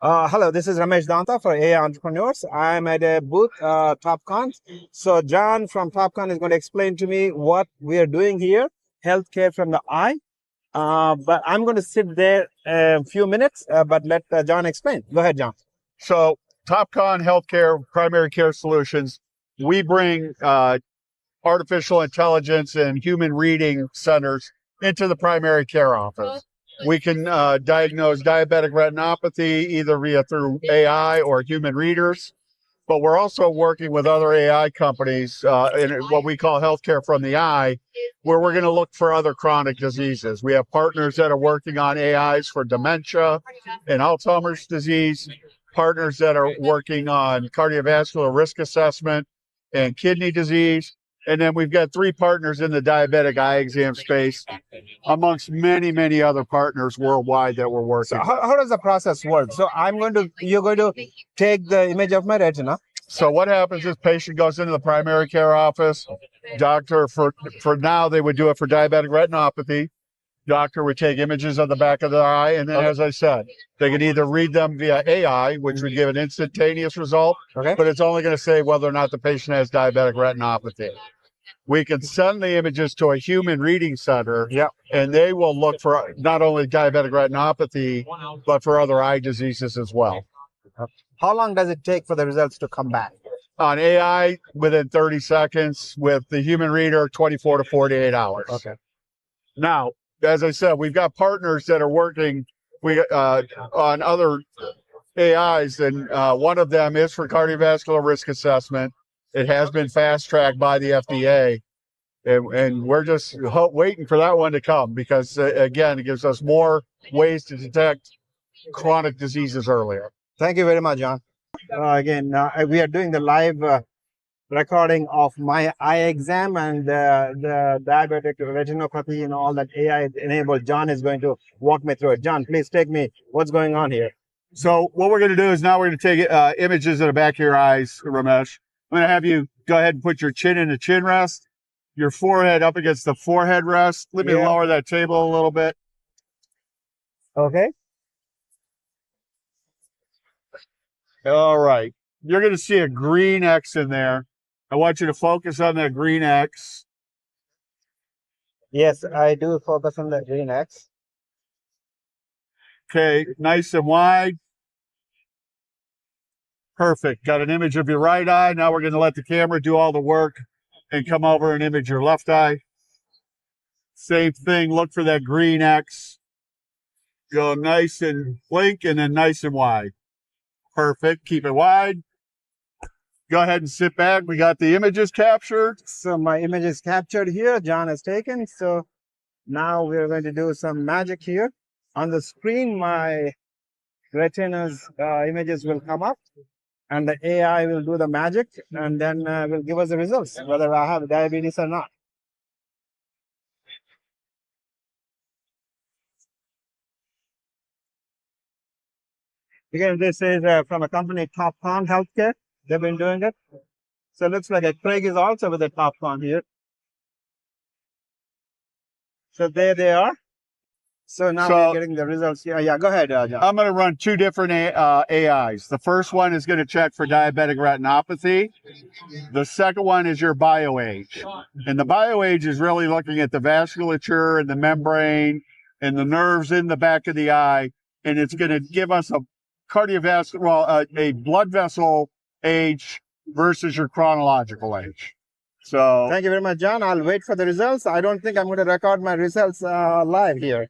Hello, this is Ramesh Dontha for AI Entrepreneurs. I'm at a booth, Topcon. So John from Topcon is going to explain to me what we are doing here, healthcare from the eye. But I'm going to sit there a few minutes, but let John explain. Go ahead, John. So, Topcon Healthcare Primary Care Solutions, we bring artificial intelligence and human reading centers into the primary care office. We can diagnose diabetic retinopathy either through AI or human readers, but we're also working with other AI companies in what we call healthcare from the eye, where we're going to look for other chronic diseases. We have partners that are working on AIs for dementia and Alzheimer's disease, partners that are working on cardiovascular risk assessment and kidney disease. And then we've got 3 partners in the diabetic eye exam space, amongst many, many other partners worldwide that we're working. So how does the process work? So you're going to take the image of my retina. So what happens is patient goes into the primary care office. Doctor, for now, they would do it for diabetic retinopathy. Doctor would take images of the back of the eye, and then, as I said, they could either read them via AI, which would give an instantaneous result, but it's only going to say whether or not the patient has diabetic retinopathy. We can send the images to a human reading center, and they will look for not only diabetic retinopathy, but for other eye diseases as well. How long does it take for the results to come back? On AI, within 30 seconds. With the human reader, 24 to 48 hours. Okay. Now, as I said, we've got partners that are working on other AIs, and one of them is for cardiovascular risk assessment. It has been fast-tracked by the FDA, and we're just waiting for that one to come because, again, it gives us more ways to detect chronic diseases earlier. Thank you very much, John. Again, we are doing the live recording of my eye exam and the diabetic retinopathy and all that AI enabled. John is going to walk me through it. John, please take me. What's going on here? So what we're going to do is now we're going to take images of the back of your eyes, Ramesh. I'm going to have you go ahead and put your chin in the chin rest, your forehead up against the forehead rest. Let me lower that table a little bit. Okay. All right. You're going to see a green X in there. I want you to focus on that green X. Yes, I do focus on the green X. Okay, nice and wide. Perfect. Got an image of your right eye. Now we're going to let the camera do all the work and come over and image your left eye. Same thing. Look for that green X. Go nice and blink and then nice and wide. Perfect. Keep it wide. Go ahead and sit back. We got the images captured. So my image is captured here. John has taken. So now we're going to do some magic here. On the screen, my retina's images will come up, and the AI will do the magic, and then will give us the results, whether I have diabetes or not. Again, this is from a company, Topcon Healthcare. They've been doing it. So it looks like Craig is also with the Topcon here. So there they are. So now we're getting the results. Yeah, go ahead, John. I'm going to run 2 different AIs. The first one is going to check for diabetic retinopathy. The second one is your bioage. And the bioage is really looking at the vasculature and the membrane and the nerves in the back of the eye. And it's going to give us a cardiovascular, a blood vessel age versus your chronological age. So thank you very much, John. I'll wait for the results. I don't think I'm going to record my results live here.